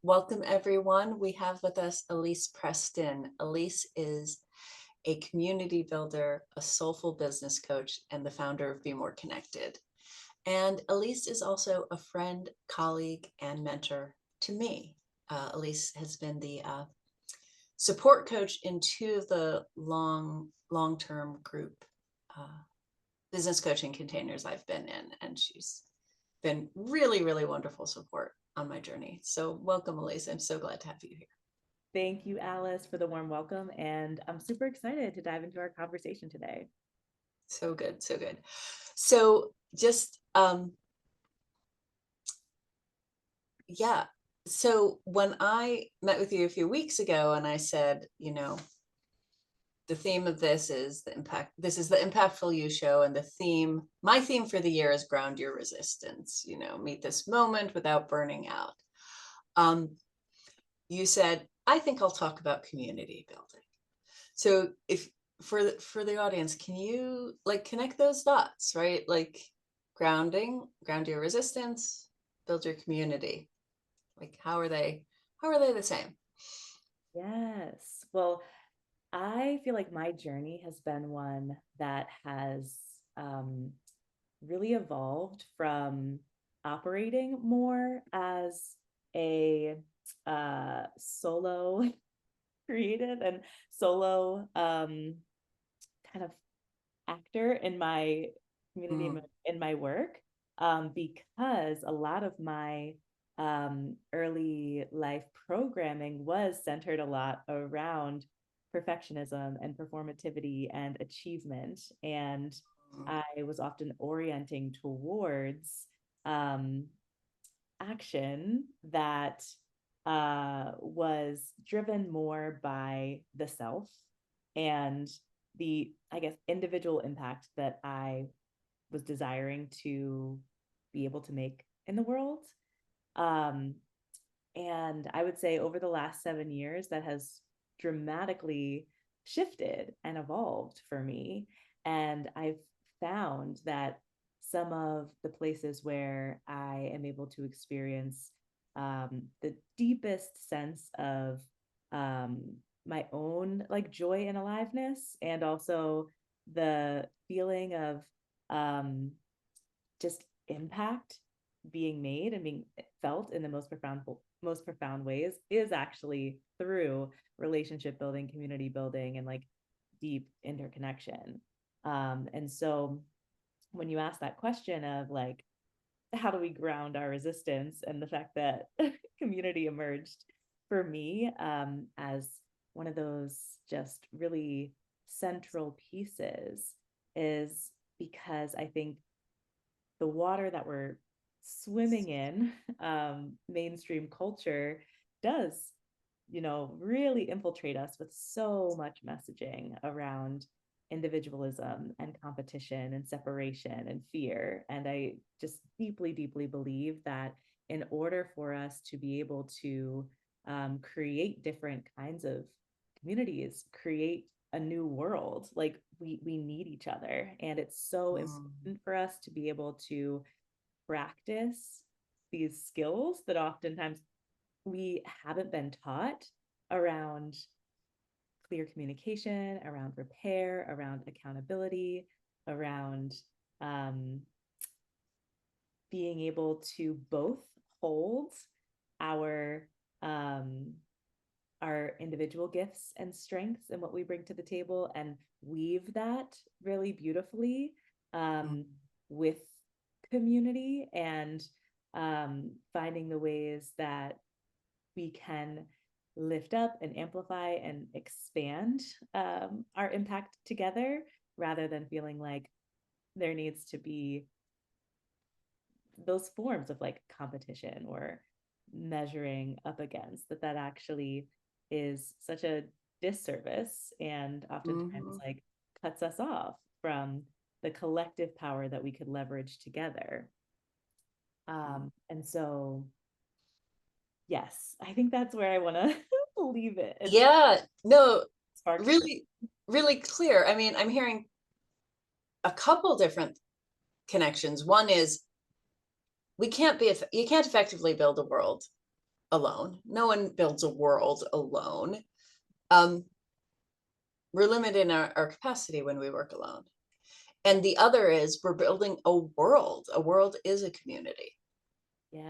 Welcome, everyone. We have with us Elyse Preston. Elyse is a community builder, a soulful business coach, and the founder of Be More Connected. And Elyse is also a friend, colleague, and mentor to me. Elyse has been the support coach in two of the long-term group business coaching containers I've been in, and she's been really wonderful support on my journey. So welcome, Elyse. I'm so glad to have you here. Thank you, Alice, for the warm welcome. And I'm super excited to dive into our conversation today. So good, so good. So just yeah. So when I met with you a few weeks ago and I said, the theme of this is the impact, this is the Impactful You show, and my theme for the year is ground your resistance, meet this moment without burning out. You said, I think I'll talk about community building. So if for the audience, can you connect those dots, right? Like ground your resistance, build your community. Like how are they the same? Yes. Well, I feel like my journey has been one that has really evolved from operating more as a solo creative and solo kind of actor in my community and Mm, in my work, because a lot of my early life programming was centered a lot around perfectionism and performativity and achievement. And mm, I was often orienting towards um, action that was driven more by the self and the, I guess, individual impact that I was desiring to be able to make in the world. Um, and I would say over the last 7 years, that has dramatically shifted and evolved for me. And I've found that some of the places where I am able to experience the deepest sense of um, my own like joy and aliveness, and also the feeling of um, just impact being made and being felt in the most profound ways is actually through relationship building, community building, and like deep interconnection. And so when you ask that question of like how do we ground our resistance, and the fact that community emerged for me as one of those just really central pieces, is because I think the water that we're swimming in, mainstream culture, does, really infiltrate us with so much messaging around individualism and competition and separation and fear. And I just deeply believe that in order for us to be able to create different kinds of communities, create a new world, like we need each other. And it's so mm, important for us to be able to practice these skills that oftentimes we haven't been taught around clear communication, around repair, around accountability, around um, being able to both hold our um, our individual gifts and strengths and what we bring to the table, and weave that really beautifully mm, um, with community, and finding the ways that we can lift up and amplify and expand our impact together, rather than feeling like there needs to be those forms of like competition or measuring up against, that actually is such a disservice, and oftentimes mhm. like cuts us off from the collective power that we could leverage together. And so yes, I think that's where I want to leave it. It's Yeah, no, sparked for. really clear. I mean, I'm hearing a couple different connections. One is you can't effectively build a world alone. No one builds a world alone. Um, we're limited in our capacity when we work alone. And the other is we're building a world. A world is a community. Yes.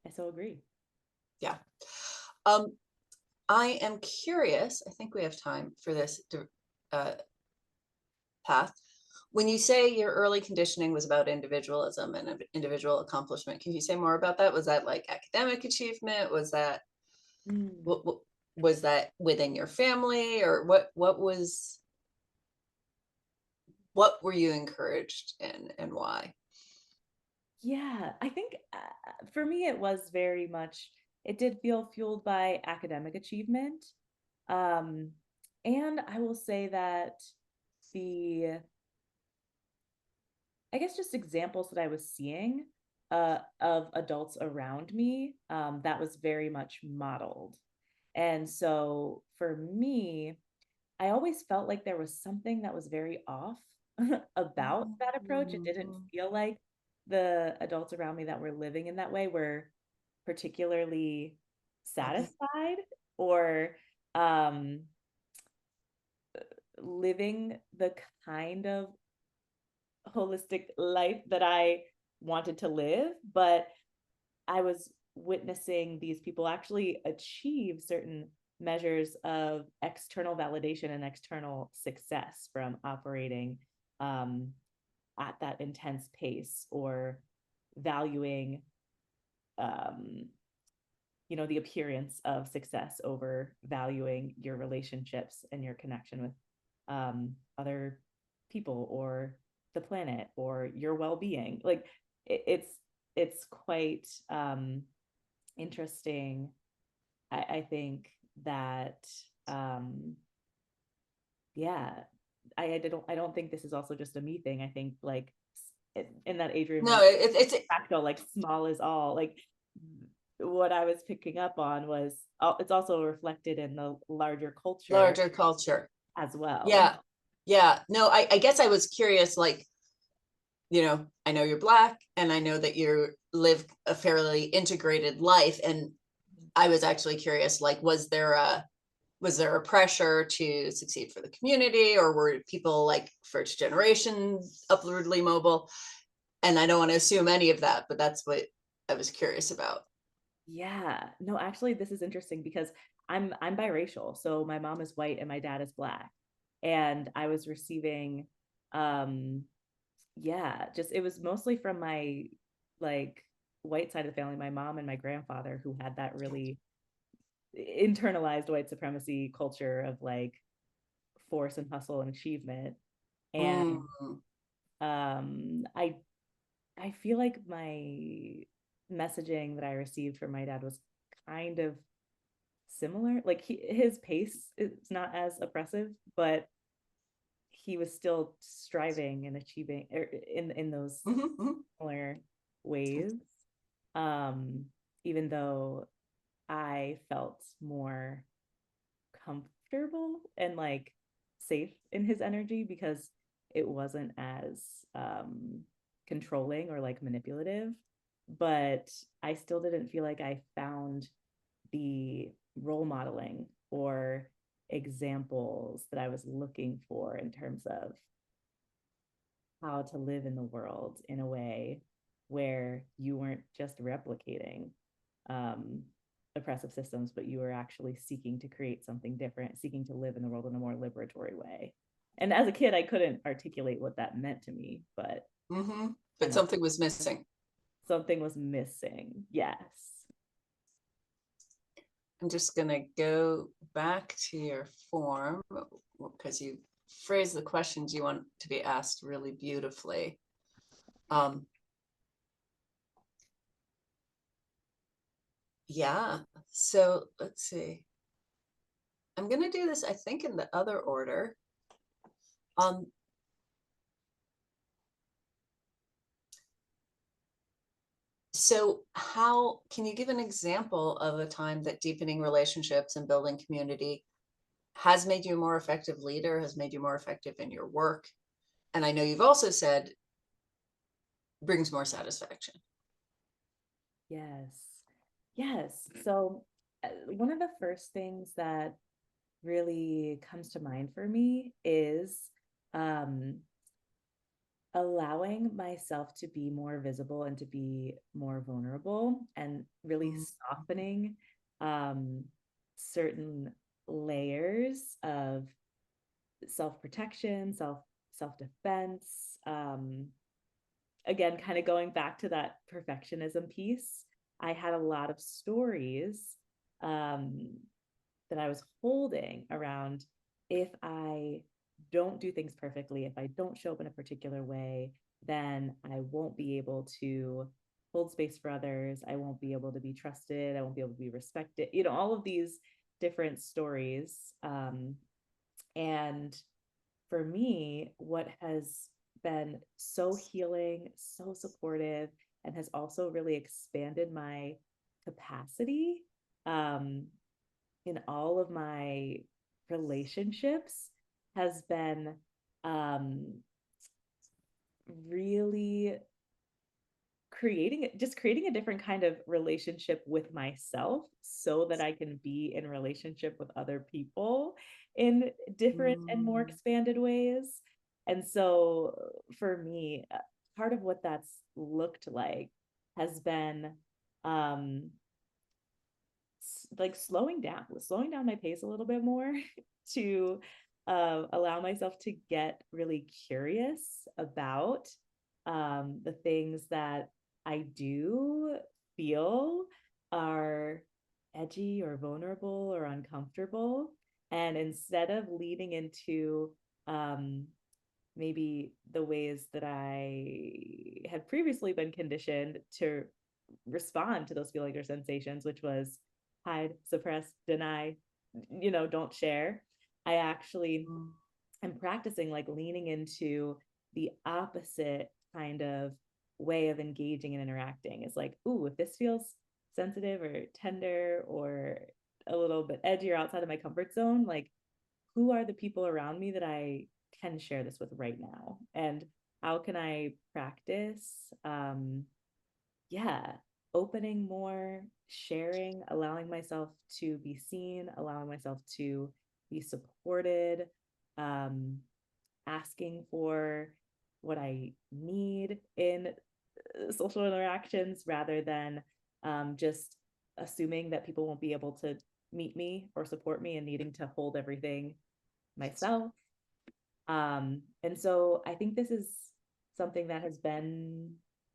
I so agree. Yeah. Um, I am curious, I think we have time for this uh, path. When you say your early conditioning was about individualism and individual accomplishment, can you say more about that? Was that like academic achievement? Was that Mm. what was that within your family, or what were you encouraged in and why? Yeah, I think for me, it was very much, it did feel fueled by academic achievement. Um, and I will say that the, I guess, just examples that I was seeing of adults around me, that was very much modeled. And so for me, I always felt like there was something that was very off about that approach. It didn't Mhm. feel like the adults around me that were living in that way were particularly Okay. satisfied or um, living the kind of holistic life that I wanted to live. But I was witnessing these people actually achieve certain measures of external validation and external success from operating um, at that intense pace or valuing um, the appearance of success over valuing your relationships and your connection with other people or the planet or your well-being. Like it's quite interesting. I think that um, yeah, I don't think this is also just a me thing. I think like in that Adrian No, Mode it's fractal, like small is all. Like what I was picking up on was it's also reflected in the larger culture larger culture. as well. Yeah. Yeah. No, I guess I was curious, like, I know you're Black and I know that you live a fairly integrated life. And I was actually curious, like, was there a pressure to succeed for the community, or were people like first generation upwardly mobile? And I don't want to assume any of that, but that's what I was curious about. Yeah. No, actually, this is interesting because I'm biracial. So my mom is white and my dad is Black. And I was receiving um yeah, just it was mostly from my like white side of the family, my mom and my grandfather who had that really internalized white supremacy culture of like force and hustle and achievement. And Mm, I feel like my messaging that I received from my dad was kind of similar. Like his pace is not as oppressive, but he was still striving and achieving in those mhm, mhm. similar ways. Um, Even though I felt more comfortable and like safe in his energy because it wasn't as um, controlling or like manipulative. But I still didn't feel like I found the role modeling or examples that I was looking for in terms of how to live in the world in a way where you weren't just replicating um, oppressive systems, but you were actually seeking to create something different, seeking to live in the world in a more liberatory way. And as a kid, I couldn't articulate what that meant to me, but I But know something was missing. something was missing. Yes. I'm just going to go back to your form because you phrase the questions you want to be asked really beautifully. Um, yeah, so let's see. I'm going to do this, I think, in the other order. Um, so how can you give an example of a time that deepening relationships and building community has made you a more effective leader, has made you more effective in your work? And I know you've also said brings more satisfaction. Yes. Yes. So, one of the first things that really comes to mind for me is um, allowing myself to be more visible and to be more vulnerable, and really Mm, softening um, certain layers of self-protection, self-defense. Again, kind of going back to that perfectionism piece, I had a lot of stories um, that I was holding around, if I don't do things perfectly, if I don't show up in a particular way, then I won't be able to hold space for others. I won't be able to be trusted. I won't be able to be respected. All of these different stories. And for me, what has been so healing, so supportive, and has also really expanded my capacity um, in all of my relationships has been um, really creating a different kind of relationship with myself so that I can be in relationship with other people in different and more mm, expanded ways. And so for me, part of what that's looked like has been um like slowing down my pace a little bit more to allow myself to get really curious about the things that I do feel are edgy or vulnerable or uncomfortable. And instead of leading into maybe the ways that I had previously been conditioned to respond to those feelings or sensations, which was hide, suppress, deny, don't share. I actually mm, am practicing like leaning into the opposite kind of way of engaging and interacting. It's like, ooh, if this feels sensitive or tender or a little bit edgy or outside of my comfort zone, like who are the people around me that I can share this with right now? And how can I practice yeah, opening more, sharing, allowing myself to be seen, allowing myself to be supported, um, asking for what I need in social interactions rather than just assuming that people won't be able to meet me or support me and needing to hold everything myself. And so I think this is something that has been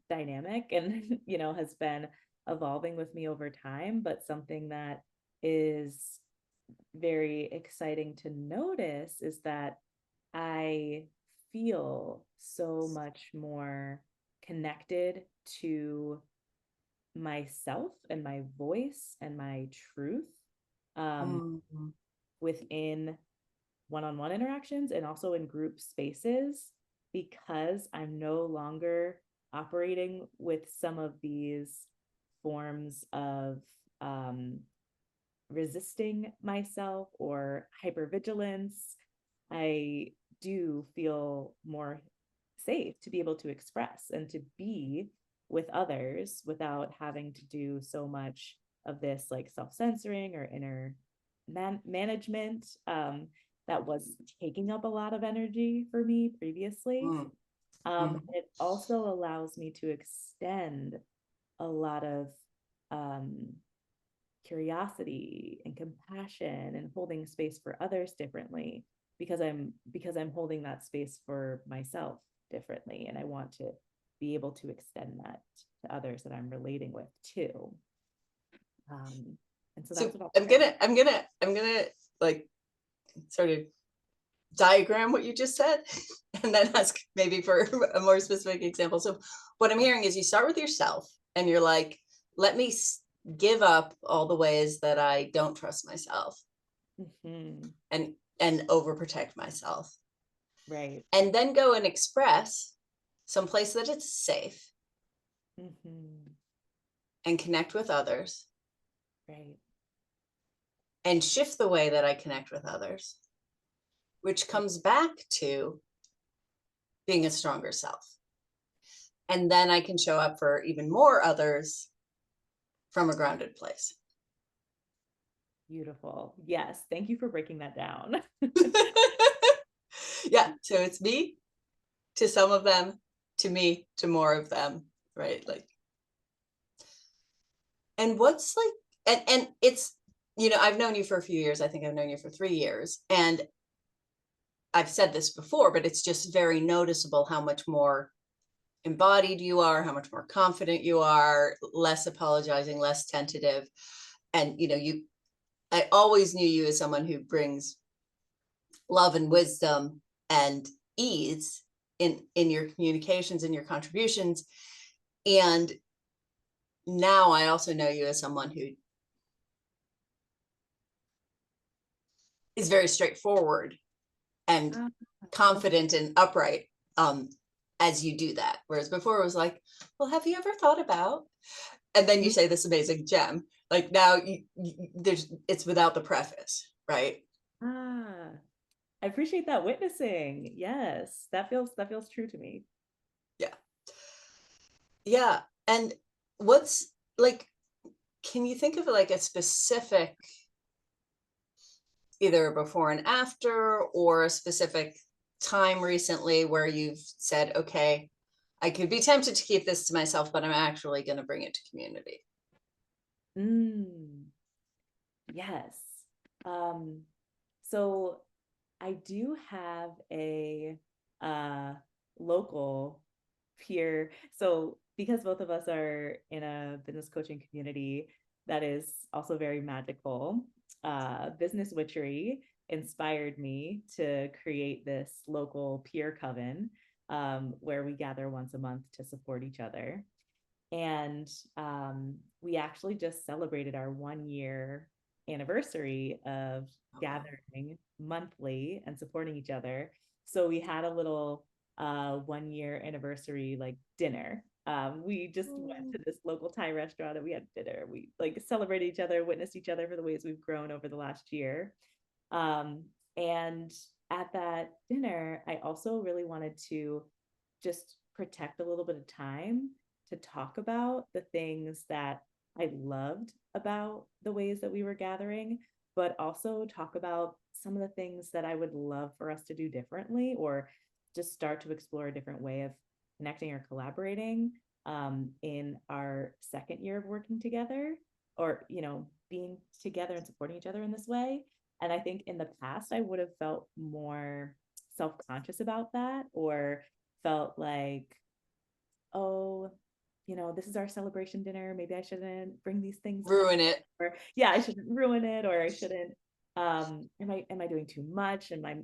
dynamic and, has been evolving with me over time, but something that is very exciting to notice is that I feel so much more connected to myself and my voice and my truth um, mm, mm, within one-on-one interactions and also in group spaces, because I'm no longer operating with some of these forms of um, resisting myself or hypervigilance. I do feel more safe to be able to express and to be with others without having to do so much of this like self-censoring or inner management that was taking up a lot of energy for me previously. mm, mm, It also allows me to extend a lot of um, curiosity and compassion and holding space for others differently, because I'm holding that space for myself differently, and I want to be able to extend that to others that I'm relating with too. um, and so So that's what I'll I'm share. gonna, I'm gonna like sort of diagram what you just said and then ask maybe for a more specific example. So what I'm hearing is you start with yourself and you're like, let me give up all the ways that I don't trust myself Mm-hmm. and overprotect myself, Right. and then go and express someplace that it's safe Mm-hmm. and connect with others Right. and shift the way that I connect with others, which comes back to being a stronger self. And then I can show up for even more others from a grounded place. Beautiful. Yes. Thank you for breaking that down. Yeah. So it's me to some of them, to me to more of them, right? Like, and what's like, and it's, I've known you for a few years. I think I've known you for 3 years. And I've said this before, but it's just very noticeable how much more embodied you are, how much more confident you are, less apologizing, less tentative. And, I always knew you as someone who brings love and wisdom and ease in your communications and your contributions. And now I also know you as someone who is very straightforward and Ah, confident and upright, as you do that. Whereas before it was like, well, have you ever thought about? And then you say this amazing gem. Like now it's without the preface, right? ah, I appreciate that witnessing. Yes, that feels true to me. Yeah. Yeah. And what's like, can you think of like a specific, either a before and after or a specific time recently where you've said, okay, I could be tempted to keep this to myself, but I'm actually going to bring it to community? Mm, yes. Um, so I do have a uh local peer. So because both of us are in a business coaching community that is also very magical, Business Witchery inspired me to create this local peer coven, where we gather once a month to support each other. And we actually just celebrated our 1 year anniversary of Oh, wow. gathering monthly and supporting each other. So we had a little 1 year anniversary like dinner. We just went to this local Thai restaurant and we had dinner. We like celebrated each other, witnessed each other for the ways we've grown over the last year. Um, and at that dinner, I also really wanted to just protect a little bit of time to talk about the things that I loved about the ways that we were gathering, but also talk about some of the things that I would love for us to do differently or just start to explore a different way of connecting or collaborating, in our second year of working together or, being together and supporting each other in this way. And I think in the past, I would have felt more self conscious about that or felt like, oh, this is our celebration dinner. Maybe I shouldn't bring these things up. Ruin it. Or yeah, I shouldn't ruin it, or I shouldn't. Am I doing too much? Am I,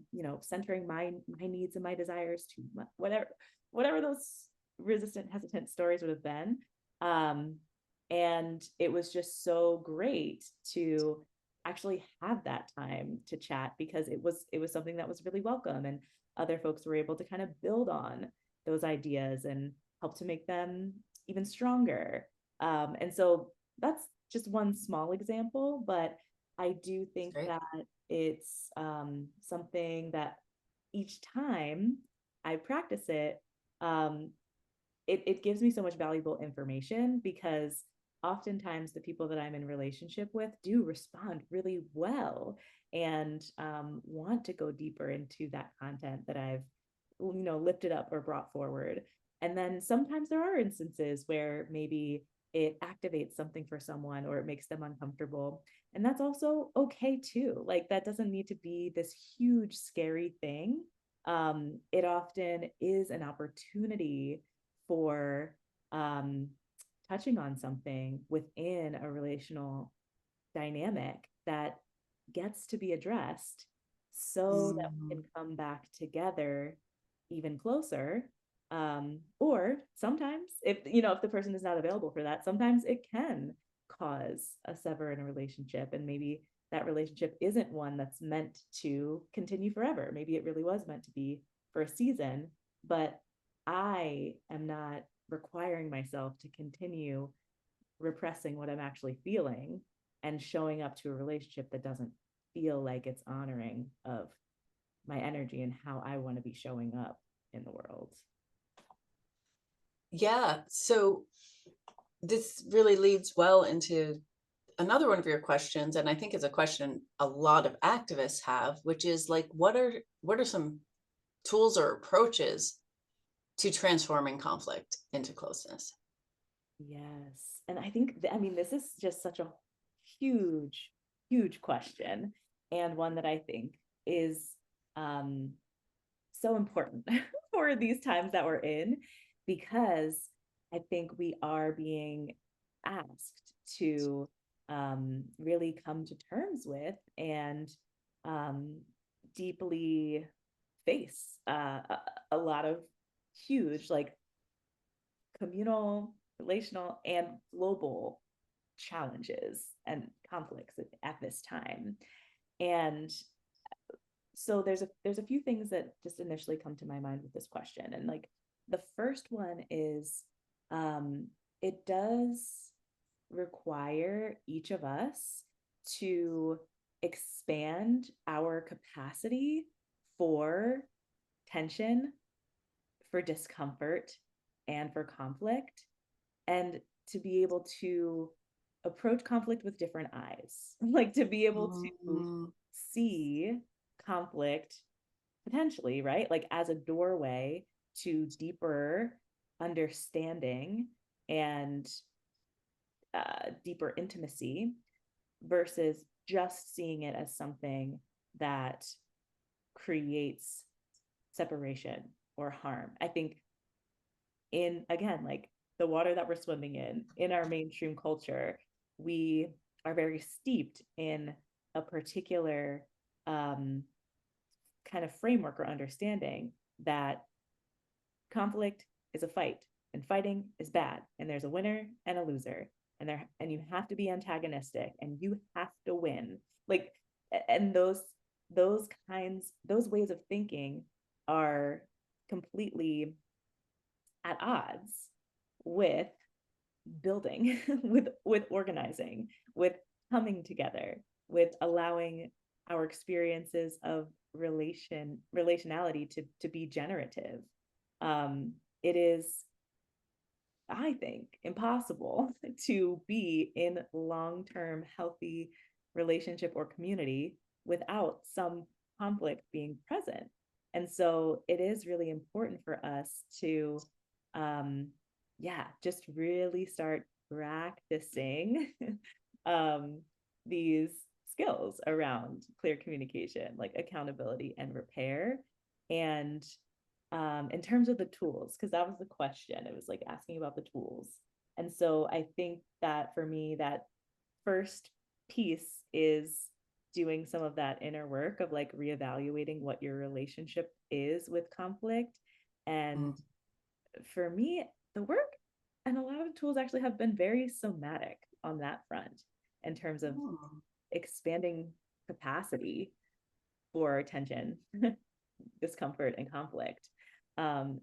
centering my needs and my desires too much? Whatever those resistant, hesitant stories would have been. Um, and it was just so great to actually have that time to chat because it was something that was really welcome and other folks were able to kind of build on those ideas and help to make them even stronger. And so that's just one small example, but I do It's think great. that it's something that each time I practice it, um, it gives me so much valuable information because oftentimes the people that I'm in relationship with do respond really well and want to go deeper into that content that I've lifted up or brought forward. And then sometimes there are instances where maybe it activates something for someone or it makes them uncomfortable. And that's also okay too. Like that doesn't need to be this huge, scary thing. It often is an opportunity for um, touching on something within a relational dynamic that gets to be addressed so that we Mhm. can come back together even closer. Or sometimes if the person is not available for that, sometimes it can cause a sever in a relationship and maybe that relationship isn't one that's meant to continue forever. Maybe it really was meant to be for a season, but I am not requiring myself to continue repressing what I'm actually feeling and showing up to a relationship that doesn't feel like it's honoring of my energy and how I want to be showing up in the world. Yeah. So this really leads well into another one of your questions, and I think it's a question a lot of activists have, which is like, what are some tools or approaches to transforming conflict into closeness? Yes. And I think, I mean, this is just such a huge, huge question, and one that I think is um, so important for these times that we're in, because I think we are being asked to really come to terms with and um, deeply face a lot of huge, like, communal, relational, and global challenges and conflicts at this time. And so there's a few things that just initially come to my mind with this question. And like the first one is um it does require each of us to expand our capacity for tension, for discomfort, and for conflict, and to be able to approach conflict with different eyes, like to be able to Mhm. see conflict potentially, right? Like as a doorway to deeper understanding and deeper intimacy versus just seeing it as something that creates separation or harm. I think in, again, like the water that we're swimming in our mainstream culture, we are very steeped in a particular um, kind of framework or understanding that conflict is a fight and fighting is bad and there's a winner and a loser, and you have to be antagonistic and you have to win, like, and those ways of thinking are completely at odds with building, with organizing, with coming together, with allowing our experiences of relationality to be generative. It is, I think, impossible to be in long-term healthy relationship or community without some conflict being present. And so it is really important for us to um yeah, just really start practicing um these skills around clear communication, like accountability and repair. And in terms of the tools, because that was the question. It was like asking about the tools. And so I think that for me, that first piece is doing some of that inner work of like reevaluating what your relationship is with conflict. And for me, the work and a lot of the tools actually have been very somatic on that front in terms of Mhm. expanding capacity for tension, discomfort, and conflict.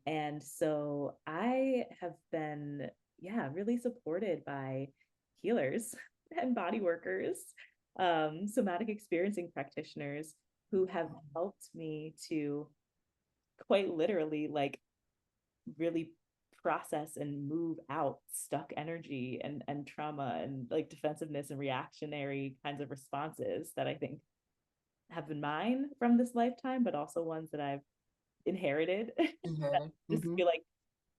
And so I have been, yeah, really supported by healers and body workers, somatic experiencing practitioners who have helped me to quite literally, like, really process and move out stuck energy and trauma and like defensiveness and reactionary kinds of responses that I think have been mine from this lifetime, but also ones that I've inherited. Mhm. Just Mhm. feel like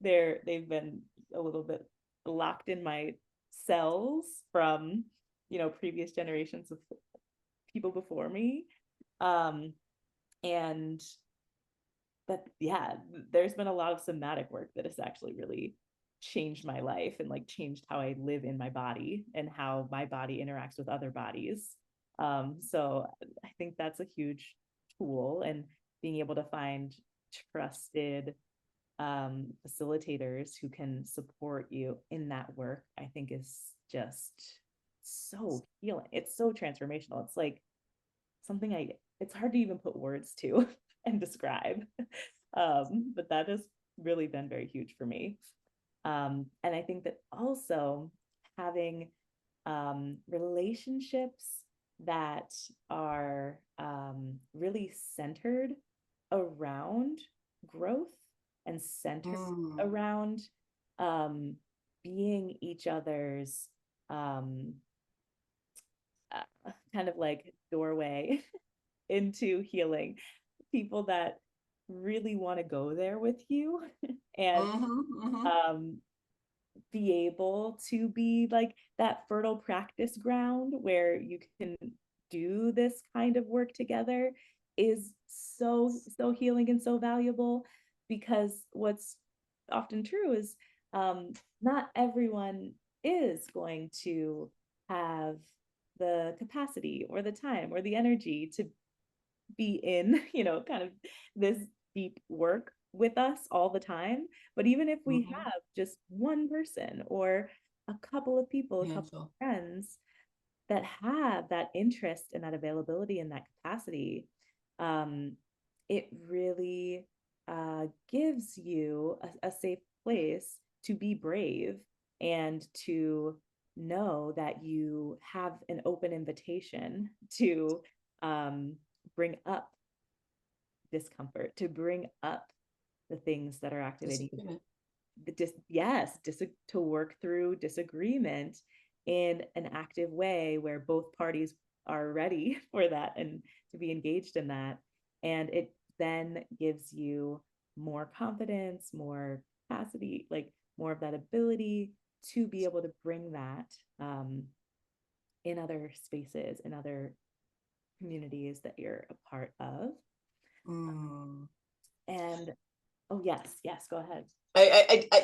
they've been a little bit locked in my cells from, previous generations of people before me. Um, and but yeah, there's been a lot of somatic work that has actually really changed my life and like changed how I live in my body and how my body interacts with other bodies. So I think that's a huge tool, and being able to find trusted facilitators who can support you in that work, I think is just so healing. It's so transformational. It's like something it's hard to even put words to and describe. But that has really been very huge for me. And I think that also having relationships that are really centered around growth and centered Mm. around um, being each other's um, kind of like doorway into healing, people that really want to go there with you and Mm-hmm, mm-hmm. um, be able to be like that fertile practice ground where you can do this kind of work together is so healing and so valuable, because what's often true is not everyone is going to have the capacity or the time or the energy to be in, kind of this deep work with us all the time. But even if we Mm-hmm. have just one person or a couple of people, a couple Handful. of friends that have that interest and that availability and that capacity, um, it really gives you a safe place to be brave and to know that you have an open invitation to bring up discomfort, to bring up the things that are activating Disagreement. to work through disagreement in an active way where both parties are ready for that and to be engaged in that. And it then gives you more confidence, more capacity, like more of that ability to be able to bring that in other spaces, in other communities that you're a part of. Mm. And oh, yes, yes, go ahead.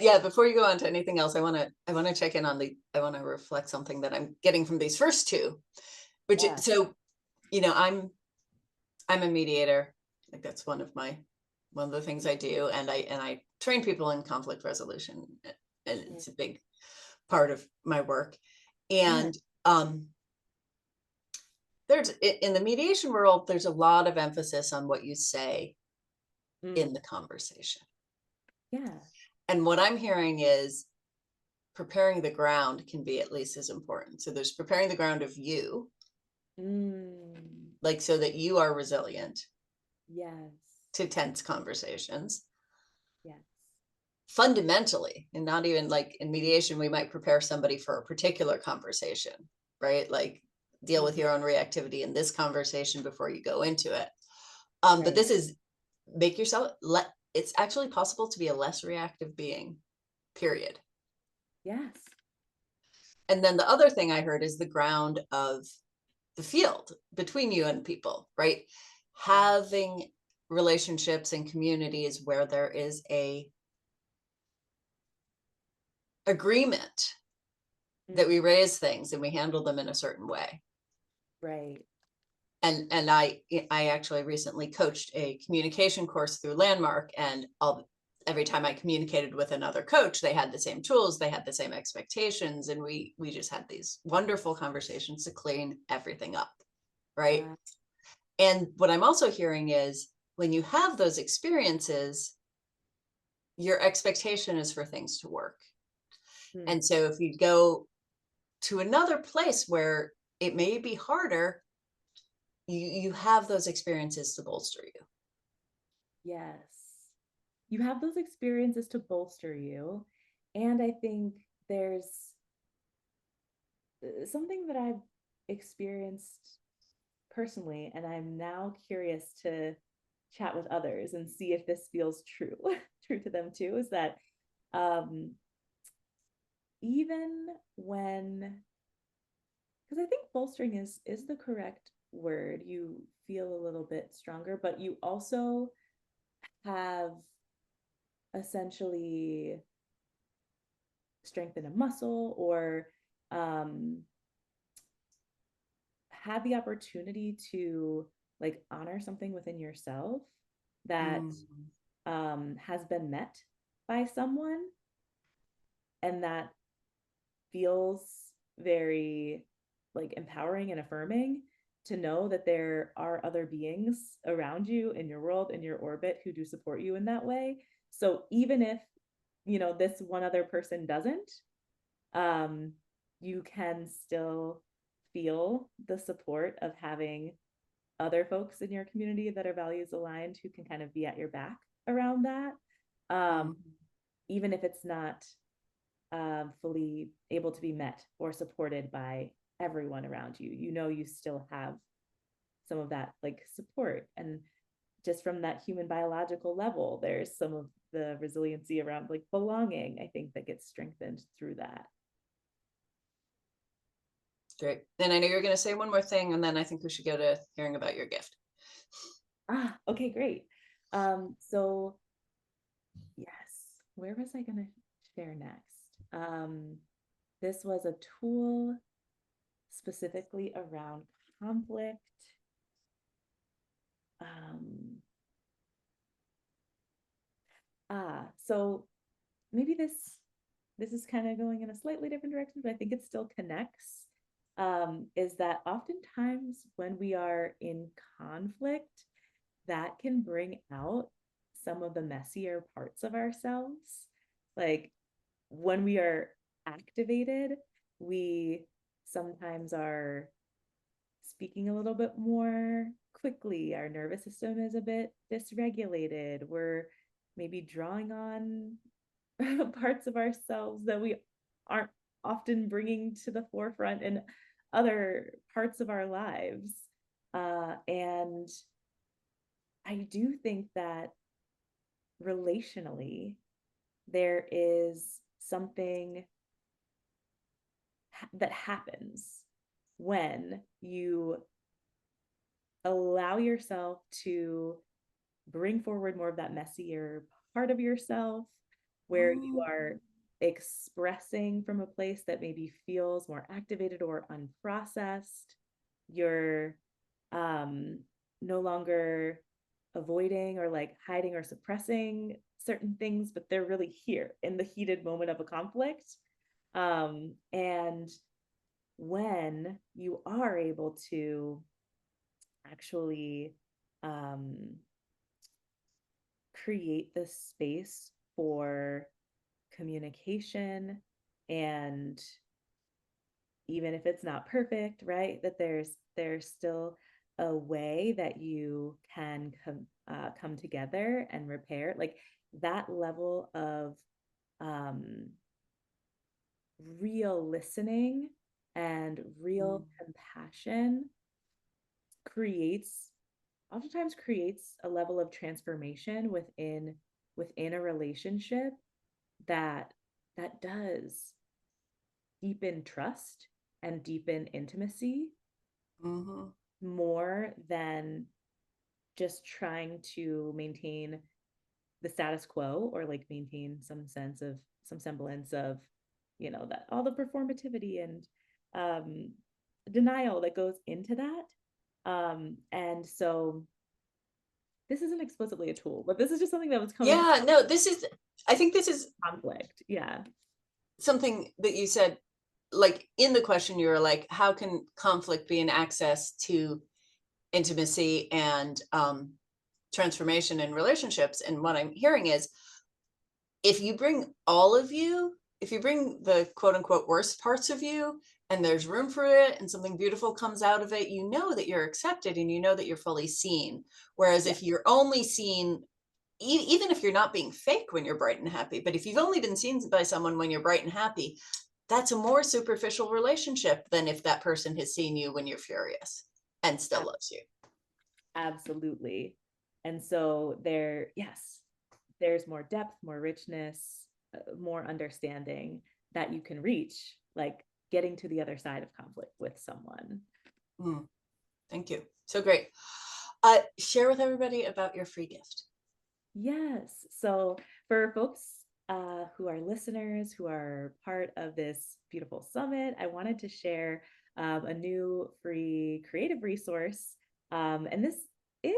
Yeah, before you go on to anything else, I want to check in on I want to reflect something that I'm getting from these first two, which Yeah. so, I'm a mediator. Like that's one of the things I do, and I train people in conflict resolution, and Mm. it's a big part of my work. Yeah. And there's in the mediation world, there's a lot of emphasis on what you say Mm. in the conversation. Yeah. And what I'm hearing is preparing the ground can be at least as important. So there's preparing the ground of you, Mm. like so that you are resilient Yes. to tense conversations Yes. fundamentally, and not even like in mediation, we might prepare somebody for a particular conversation, right? Like deal with Mm. your own reactivity in this conversation before you go into it. But Right. this is make yourself it's actually possible to be a less reactive being, period. Yes. And then the other thing I heard is the ground of the field between you and people, right? Yeah. Having relationships and communities where there is a agreement that Mm. we raise things and we handle them in a certain way. Right. And I actually recently coached a communication course through Landmark, and every time I communicated with another coach, they had the same tools, they had the same expectations, and we just had these wonderful conversations to clean everything up, right? Wow. And what I'm also hearing is when you have those experiences, your expectation is for things to work. Mm. And so if you go to another place where it may be harder, you have those experiences to bolster you. Yes. You have those experiences to bolster you. And I think there's something that I've experienced personally, and I'm now curious to chat with others and see if this feels true, true to them too, is that um, even when, because I think bolstering is the correct word, you feel a little bit stronger, but you also have essentially strengthened a muscle or um, had the opportunity to like honor something within yourself that Mm, has been met by someone, and that feels very like empowering and affirming to know that there are other beings around you in your world, in your orbit, who do support you in that way. So even if this one other person doesn't, um, you can still feel the support of having other folks in your community that are values aligned who can kind of be at your back around that. Um, mm, even if it's not fully able to be met or supported by everyone around you. You know, you still have some of that like support. And just from that human biological level, there's some of the resiliency around like belonging, I think, that gets strengthened through that. Great. And I know you're going to say one more thing, and then I think we should go to hearing about your gift. Okay, great. So yes, where was I going to share next? This was a tool specifically around conflict. Um, so maybe this is kind of going in a slightly different direction, but I think it still connects. Is that oftentimes when we are in conflict, that can bring out some of the messier parts of ourselves. Like when we are activated, we sometimes are speaking a little bit more quickly. Our nervous system is a bit dysregulated. We're maybe drawing on parts of ourselves that we aren't often bringing to the forefront in other parts of our lives. And I do think that relationally, there is something that happens when you allow yourself to bring forward more of that messier part of yourself where you are expressing from a place that maybe feels more activated or unprocessed. You're no longer avoiding or like hiding or suppressing certain things, but they're really here in the heated moment of a conflict. And when you are able to actually um, create this space for communication, and even if it's not perfect, right, that there's still a way that you can come together and repair, like that level of um, real listening and real compassion creates oftentimes creates a level of transformation within a relationship that does deepen trust and deepen intimacy Mm-hmm. more than just trying to maintain the status quo or like maintain some semblance of, you know, that all the performativity and um denial that goes into that. And so this isn't explicitly a tool, but this is just something that was coming Yeah, no, I think this is conflict. Yeah. something that you said, like in the question, you were like, how can conflict be an access to intimacy and transformation in relationships? And what I'm hearing is, if you bring all of you, if you bring the quote unquote worst parts of you, and there's room for it and something beautiful comes out of it, you know that you're accepted and you know that you're fully seen. Whereas Yeah. if you're only seen, even if you're not being fake when you're bright and happy, but if you've only been seen by someone when you're bright and happy, that's a more superficial relationship than if that person has seen you when you're furious and still loves you. Absolutely. And so there, yes, there's more depth, more richness, more understanding that you can reach, like getting to the other side of conflict with someone. Mm, thank you. So great. Share with everybody about your free gift. Yes. So for folks who are listeners, who are part of this beautiful summit, I wanted to share a new free creative resource. And this is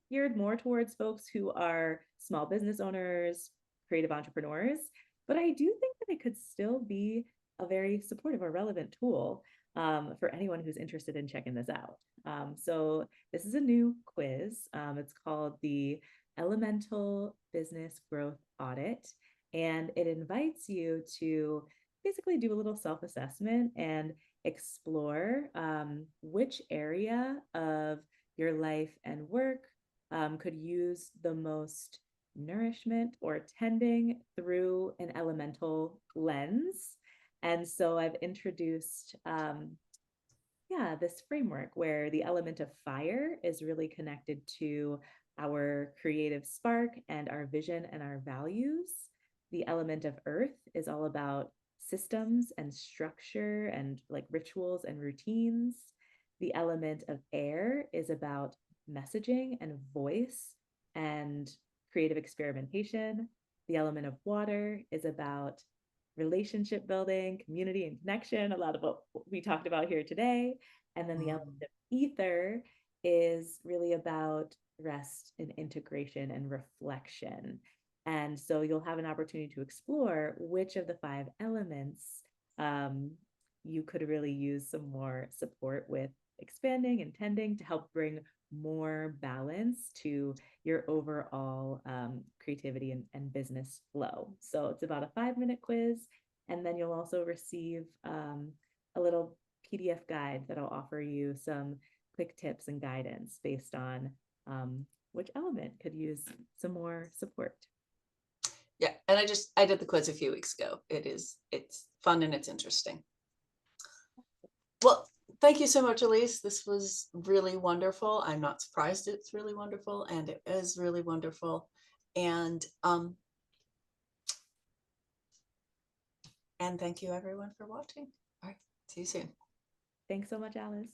geared more towards folks who are small business owners, creative entrepreneurs, but I do think that it could still be a very supportive or relevant tool for anyone who's interested in checking this out. So this is a new quiz. It's called the Elemental Business Growth Audit, and it invites you to basically do a little self-assessment and explore which area of your life and work could use the most nourishment or tending through an elemental lens. And so I've introduced yeah, this framework where the element of fire is really connected to our creative spark and our vision and our values. The element of earth is all about systems and structure and like rituals and routines. The element of air is about messaging and voice and creative experimentation. The element of water is about relationship building, community and connection, a lot of what we talked about here today. And then the element Mm. of ether is really about rest and integration and reflection. And so you'll have an opportunity to explore which of the five elements um, you could really use some more support with expanding and tending to help bring more balance to your overall creativity and business flow. So it's about a 5-minute quiz. And then you'll also receive a little PDF guide that'll offer you some quick tips and guidance based on which element could use some more support. Yeah, and I did the quiz a few weeks ago. It's fun and it's interesting. Well, thank you so much, Elyse. This was really wonderful. I'm not surprised it's really wonderful, and it is really wonderful. And and thank you everyone for watching. All right, see you soon. Thanks so much, Alice.